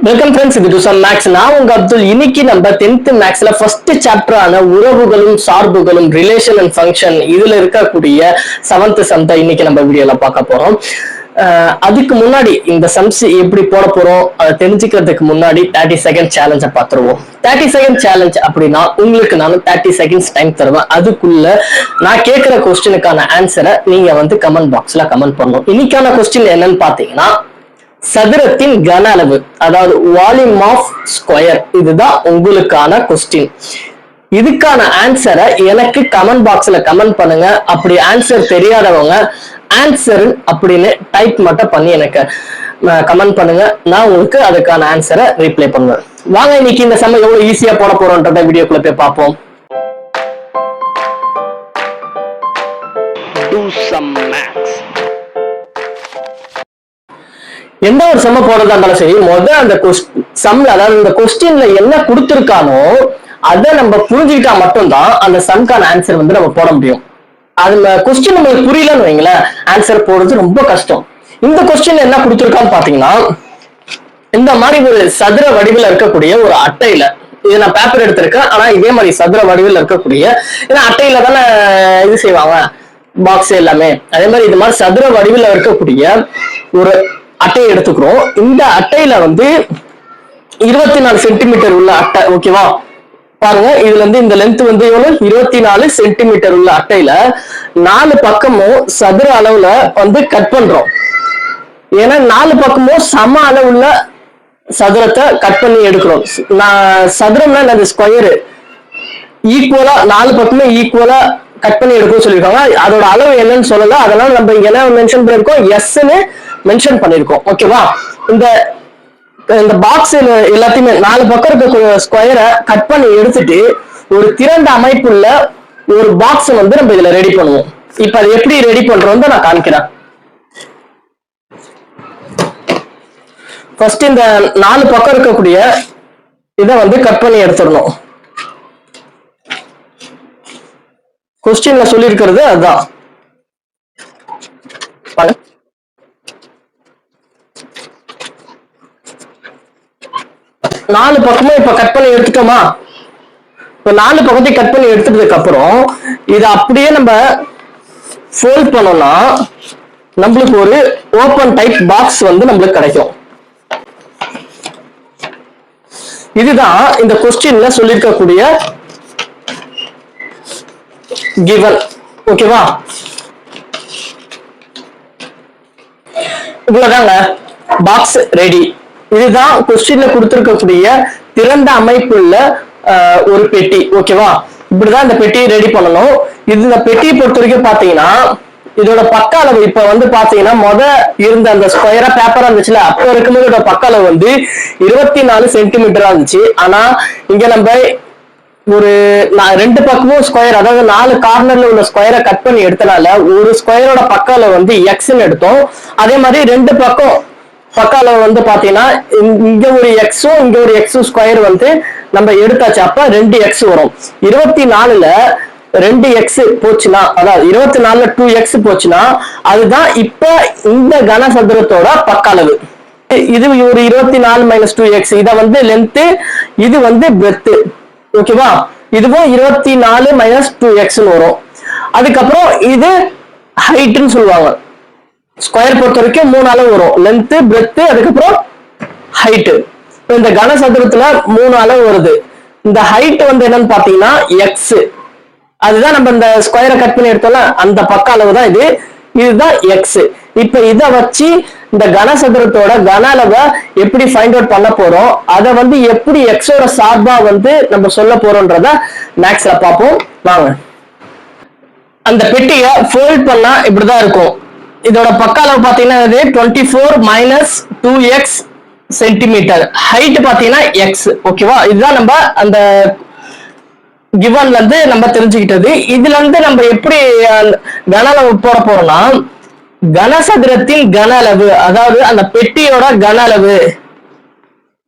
Welcome friends, இது to some maths. நான் உங்க அப்துல். இன்னைக்கு நம்ம 10th மேக்ஸ்ல ஃபர்ஸ்ட் சாப்டரான உறவுகளும் சார்புகளும் ரிலேஷன் அண்ட் ஃபங்க்ஷன் இதுல இருக்கக்கூடிய 7th சம் தான் இன்னைக்கு நம்ம வீடியோல பார்க்க போறோம். அதுக்கு முன்னாடி இந்த சம்ஸ் எப்படி போட போறோம் அதை தெரிஞ்சுக்கிறதுக்கு முன்னாடி 30 செகண்ட் சேலஞ்சை பார்த்துருவோம். 30 செகண்ட் சேலஞ்ச் அப்படின்னா உங்களுக்கு நான் 30 செகண்ட்ஸ் டைம் தருவேன். அதுக்குள்ள நான் கேட்கிற கொஸ்டினுக்கான ஆன்சரை நீங்க கமெண்ட் பாக்ஸ்ல கமெண்ட் பண்ணணும். இன்னைக்கான கொஸ்டின் என்னன்னு பாத்தீங்கன்னா, சதுரத்தின் கன அளவு, அதாவது வால்யூம் ஆஃப் ஸ்கொயர். இதுதான் உங்களுக்கான கொஸ்டின். இதுக்கான ஆன்சரை எனக்கு கமெண்ட் பாக்ஸ்ல கமெண்ட் பண்ணுங்க. அப்படி ஆன்சர் தெரியாதவங்க ஆன்சர் அப்படின்னு டைப் மட்டும் பண்ணி எனக்கு கமெண்ட் பண்ணுங்க. நான் உங்களுக்கு அதுக்கான ஆன்சரை ரிப்ளை பண்ணுவேன். வாங்க இன்னைக்கு இந்த சமயம் எவ்வளவு ஈஸியா போட போறோம்ன்றத வீடியோக்குள்ள போய் பார்ப்போம். எந்த ஒரு சம்ம போடுறதா இருந்தாலும் சரி, அந்த சம்ல, அதாவது இந்த கொஸ்டின்ல என்ன கொடுத்திருக்கானோ அதை நம்ம புரிஞ்சுக்கிட்டா மட்டும்தான் அந்த சம்கான ஆன்சர் நம்ம போட முடியும். அதுல கொஸ்டின் நம்மளுக்கு புரியலன்னு வைங்களேன், ஆன்சர் போடுறது ரொம்ப கஷ்டம். இந்த கொஸ்டின் என்ன கொடுத்திருக்கான்னு பாத்தீங்கன்னா, இந்த மாதிரி ஒரு சதுர வடிவில் இருக்கக்கூடிய ஒரு அட்டையில, இது நான் பேப்பர் எடுத்திருக்கேன், ஆனா இதே மாதிரி சதுர வடிவில் இருக்கக்கூடிய, ஏன்னா அட்டையில தானே இது செய்வாங்க பாக்ஸ் எல்லாமே, அதே மாதிரி இது மாதிரி சதுர வடிவில் இருக்கக்கூடிய ஒரு அட்டையை எடுத்துக்கிறோம். இந்த அட்டையில 24 சென்டிமீட்டர் உள்ள அட்டை. ஓகேவா, பாருங்க. இதுல இந்த லென்த் எவ்வளவு, 24 சென்டிமீட்டர் உள்ள அட்டையில 4 பக்கமும் சதுர அளவுல கட் பண்றோம். ஏன்னா 4 பக்கமும் சம அளவுள்ள சதுரத்தை கட் பண்ணி எடுக்கிறோம். சதுரம்னா அந்த ஸ்கொயரு ஈக்குவலா 4 பக்கமே ஈக்குவலா கட் பண்ணி எடுக்கும் சொல்லியிருக்காங்க. அதோட அளவு என்னன்னு சொல்லல, அதனால நம்ம இங்க என்ன மென்ஷன் பண்ணிருக்கோம், எஸ்ன்னு மென்ஷன் பண்ணிருக்கோம். ஓகேவா, இந்த பாக்ஸ் எல்லாத்தையுமே 4 பக்கம் இருக்க ஸ்கொயரை கட் பண்ணி எடுத்துட்டு ஒரு திறந்த அமைப்புள்ள ஒரு பாக்ஸ் நம்ம இதுல ரெடி பண்ணுவோம். இப்ப அது எப்படி ரெடி பண்றோம் நான் காமிக்கிறேன். ஃபர்ஸ்ட் இந்த 4 பக்கம் இருக்கக்கூடிய இதை கட் பண்ணி எடுத்துடணும். கொஸ்டின்ல சொல்லி இருக்கிறது அதுதான். 4 பக்கமும் இப்ப கட் பண்ணி எடுத்துட்டோமா? இப்ப 4 பக்கத்தையும் கட் பண்ணி எடுத்துட்டதுக்கு அப்புறம் இதை அப்படியே நம்ம ஃபோல்ட் பண்ணோம்னா நம்மளுக்கு ஒரு ஓபன் டைப் பாக்ஸ் நம்மளுக்கு கிடைக்கும். இதுதான் இந்த கொஸ்டின்ல சொல்லியிருக்கக்கூடிய கிவன். ஓகேவா, இவ்வளவுதாங்க, பாக்ஸ் ரெடி. இதுதான் கொஸ்டின்ல கொடுத்திருக்கக்கூடிய திறந்த அமைப்புள்ள ஒரு பெட்டி. ஓகேவா, இப்படிதான் இந்த பெட்டியை ரெடி பண்ணணும். இந்த பெட்டியை பொறுத்த வரைக்கும் பாத்தீங்கன்னா, இதோட பக்க அளவு இப்ப பாத்தீங்கன்னா இருந்த அந்த ஸ்கொயரா பேப்பரா இருந்துச்சுல, அப்ப இருக்கும்போது இதோட பக்க அளவு 24 சென்டிமீட்டரா இருந்துச்சு. ஆனா இங்க நம்ம ஒரு 2 பக்கமும் ஸ்கொயர், அதாவது 4 கார்னர்ல உள்ள ஸ்கொயரை கட் பண்ணி எடுத்தனால ஒரு ஸ்கொயரோட பக்க அளவு எக்ஸ்ன்னு எடுத்தோம். அதே மாதிரி 2 பக்கம் பக்க அளவு பாத்தீங்கன்னா இங்க ஒரு எக்ஸும் இங்க ஒரு எக்ஸும் ஸ்கொயர் நம்ம எடுத்தாச்சு. அப்ப 2x வரும். 24ல 2x போச்சுன்னா, அதாவது 24ல 2x போச்சுன்னா அதுதான் இப்ப இந்த கனசதுரத்தோட பக்க அளவு. இது ஒரு 24 மைனஸ் 2x. இத லென்த், இது பிரெத். ஓகேவா, இதுவும் 24 மைனஸ் 2x வரும். அதுக்கப்புறம் இது ஹைட்னு சொல்லுவாங்க. ஸ்கொயர் பொறுத்த வரைக்கும் 3 அளவு வரும், லென்த், பிரெத், அதுக்கப்புறம் ஹைட். இந்த கனசதுரத்துல 3 அளவு வருது. இந்த ஹைட் என்னன்னு பாத்தீங்கன்னா எக்ஸ். அதுதான் நம்ம இந்த ஸ்கொயரை கட் பண்ணி எடுத்தோம்ல, அந்த பக்க அளவு தான் இது. இதுதான் எக்ஸ். இப்ப இதை வச்சு இந்த கனசதுரத்தோட கன அளவை எப்படி ஃபைண்ட் அவுட் பண்ண போறோம், அதை எப்படி எக்ஸோட சார்பா நம்ம சொல்ல போறோம்ன்றத மேக்ஸ்ல பார்ப்போம். வாங்க. அந்த பெட்டியை ஃபோல்ட் பண்ணா இப்படிதான் இருக்கும். இதோட பக்க அளவு பாத்தீங்கன்னா 24 மைனஸ் 2x சென்டிமீட்டர். ஹைட் பாத்தீங்கன்னா எக்ஸ். ஓகேவா, இதுதான் நம்ம அந்த கிவன்ல நம்ம தெரிஞ்சுக்கிட்டது. இதுல நம்ம எப்படி கன அளவு போட போறோம்னா, கனசதுரத்தின் கன அளவு, அதாவது அந்த பெட்டியோட கன அளவு,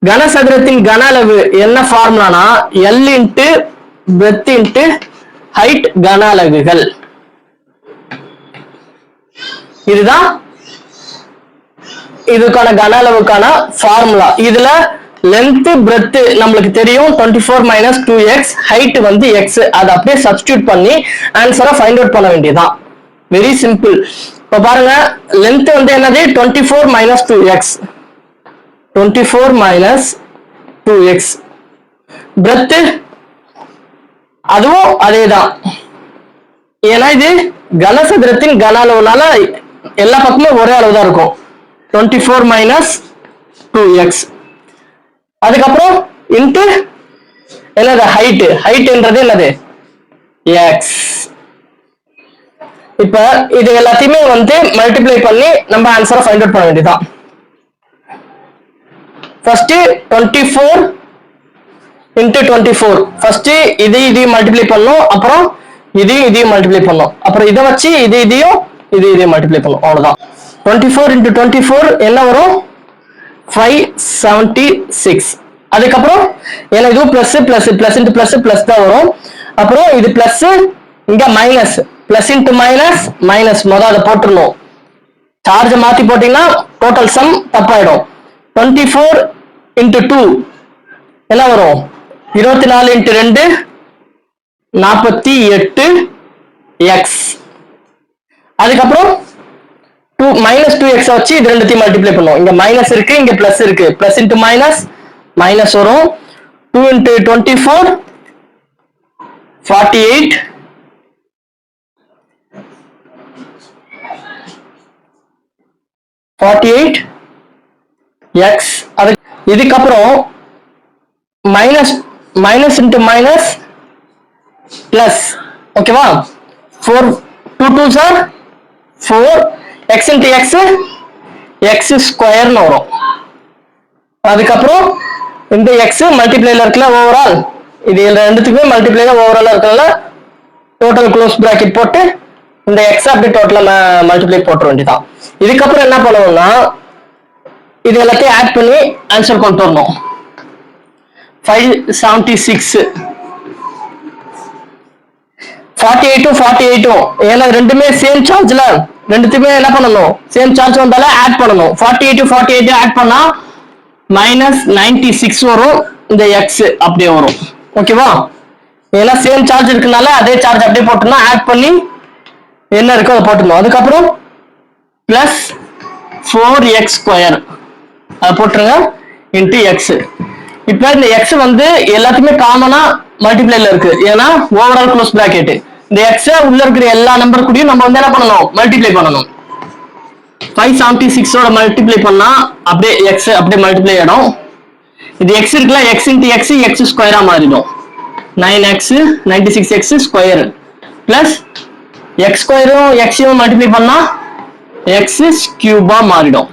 கனசதுரத்தின் கன அளவு என்ன ஃபார்முலானா L into breadth into height கன அலகுகள். இதுதான் இதுக்கான கன அளவுக்கான ஃபார்முலா. இதுல லென்த் பிரெத் நம்மளுக்கு தெரியும் 24 minus 2x, ஹைட் வந்து x. அதை அப்படியே சப்ஸ்டியூட் பண்ணி ஆன்சரை ஃபைண்ட் அவுட் பண்ண வேண்டியதுதான். Very simple. இப்ப பாருங்க, லென்த் வந்து என்னது 24 minus 2x, 24 minus 2x. Breadth அதுவும் அதேதான், ஏன்னா இது கனசதுரத்தின் கன அளவுனால எல்லா பக்கமும் ஒரே அளவு தான் இருக்கும். 24 minus 2x. அதுக்கப்புறம் இன்ட்டு என்னது ஹைட், ஹைட்ன்றது என்னது x. இப்ப இது எல்லாத்தையுமே வந்து மல்டிப்ளை பண்ணி நம்ம ஆன்சரை ஃபைண்ட் அவுட் பண்ண வேண்டியதுதான். First 24 into 24. ஃபர்ஸ்ட் இதையும் மல்டிப்ளை பண்ணோம், அப்புறம் இதையும் மல்டிப்ளை பண்ணோம், அப்புறம் இதை வச்சு இதையும் மல்டிப்ளை பண்ணோம். அவ்வளவுதான். 24 into 24 என்ன வரும்? 576. அதுக்கப்புறம் ஏன்னா இதுவும் plus plus plus into plus plus தான் வரும். அப்புறம் இது பிளஸ், இங்க minus, plus into minus minus. முதல் அதை போட்டுருணும். சார்ஜ் மாத்தி போட்டீங்கன்னா டோட்டல் சம் தப்பாயிடும். 24 into 2 என்ன வரும்? 24 into 2 48x. அதுக்கப்புறம் minus 2x வச்சு இது ரெண்டுத்தையும் மல்டிப்ளை பண்ணுவோம். இங்க மைனஸ் இருக்கு, இங்க பிளஸ் இருக்கு. பிளஸ் இன்டு மைனஸ் மைனஸ் வரும். 2 into 24 48 x. இதுக்கப்புறம் minus minus into minus plus. ஓகேவா? 4 2 2s are 4, x into x x ஸ்கொயர்னு வரும். அதுக்கப்புறம் இந்த x மல்டிப்ளைல இருக்குல்ல ஓவரால், இது ரெண்டுத்துக்குமே மல்டிப்ளைல ஓவராலா இருக்கனால டோட்டல் க்ளோஸ் பிராக்கெட் போட்டு இந்த x அப்படியே டோட்டலா மல்டிப்ளை போட்டுற வேண்டியதான். இதுக்கப்புறம் என்ன பண்ணுவோம்னா இது எல்லாத்தையும் ஆட் பண்ணி ஆன்சர் கொண்டு வரணும். 576 48 48. ஏன்னா ரெண்டுமே சேம் சார்ஜ்ல, ரெண்டுத்துக்குமே என்ன பண்ணணும்? சேம் சார்ஜ் வந்தால ஆட் பண்ணணும். 48 48 ஆட் பண்ணா -96 வரும். இந்த x அப்படியே வரும். ஓகேவா? ஏன்னா சேம் சார்ஜ் இருக்கனால அதே சார்ஜ் அப்படியே போட்டோம்னா ஆட் பண்ணி என்ன இருக்கோ அதை போட்டுடணும். அதுக்கப்புறம் பிளஸ் 4x ஸ்கொயர் அதை போட்டுருங்க இன்ட்டு எக்ஸ். இப்ப இந்த எக்ஸ் வந்து எல்லாத்துக்குமே காமனா மல்டிப்ளைல இருக்கு, ஏன்னா ஓவரால் க்ளோஸ் பிராக்கெட். இந்த எக்ஸ் உள்ள இருக்கிற எல்லா நம்பர் கூடயும் நம்ம வந்து என்ன பண்ணணும்? மல்டிப்ளை பண்ணணும். 576 ஓட மல்டிப்ளை பண்ணா அப்படியே எக்ஸ் அப்படியே மல்டிப்ளை ஆயிடும். இது எக்ஸ் இருக்குல்ல, எக்ஸ் இன்ட்டு எக்ஸ் எக்ஸ் ஸ்கொயரா மாறிடும். 9x 96x square plus X ஸ்கொயரும் எக்ஸையும் மல்டிப்ளை பண்ணா எக்ஸ் கியூபா மாறிடும்.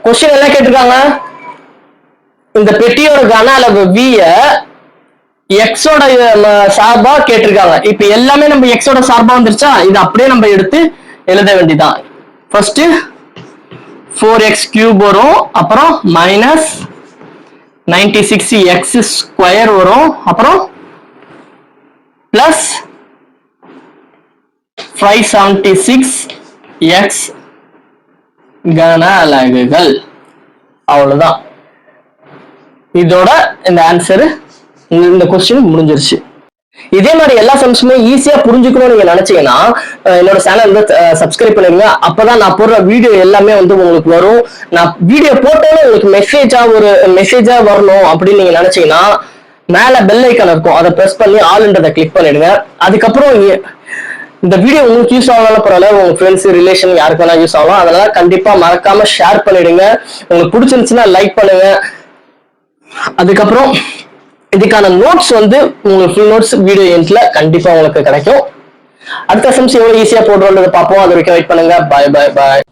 கொஸ்டின் என்ன கேட்டிருக்காங்க? இந்த பெட்டியோட கன அளவு v எக்ஸோட சார்பா கேட்டிருக்காங்க. இப்ப எல்லாமே நம்ம எக்ஸோட சார்பா வந்துருச்சா, இது அப்படியே நம்ம எடுத்து எழுத வேண்டியதான். ஃபர்ஸ்ட் 4x கியூப் வரும், அப்புறம் மைனஸ் 96x ஸ்கொயர் வரும், அப்புறம் பிளஸ் 576x கன அலகுகள். அவ்வளவுதான். இதோட இந்த ஆன்சர், இந்த கொஸ்டின் முடிஞ்சிருச்சு. இதே மாதிரி எல்லா சம்ஸுமே ஈஸியா புரிஞ்சுக்கணும்னு நீங்க நினைச்சீங்கன்னா என்னோட சேனல் வந்து சப்ஸ்கிரைப் பண்ணுங்க. அப்பதான் நான் போடுற வீடியோ எல்லாமே வந்து உங்களுக்கு வரும். நான் வீடியோ போட்டாலும் உங்களுக்கு மெசேஜா வரணும் அப்படின்னு நீங்க நினைச்சீங்கன்னா மேல பெல் ஐக்கான் இருக்கும், அதை பிரஸ் பண்ணி ஆல்ன்றதை கிளிக் பண்ணிடுங்க. அதுக்கப்புறம் இந்த வீடியோ உங்களுக்கு யூஸ் ஆகலாம் பரவாயில்ல, உங்க ஃப்ரெண்ட்ஸ் ரிலேஷன் யாருக்கு வேணா யூஸ் ஆகலாம். அதனால கண்டிப்பா மறக்காம ஷேர் பண்ணிடுங்க. உங்களுக்கு பிடிச்சிருந்துச்சுன்னா லைக் பண்ணுங்க. அதுக்கப்புறம் இதுக்கான நோட்ஸ் வந்து உங்களுக்கு ஃபுல் நோட்ஸ் வீடியோ எண்ட்ல கண்டிப்பா உங்களுக்கு கிடைக்கும். அடுத்த சம்ஸ் எவ்வளவு ஈஸியா போடுறோம்ன்றதை பார்ப்போம். அது வரைக்கும் வெயிட் பண்ணுங்க. பாய் பாய் பாய்.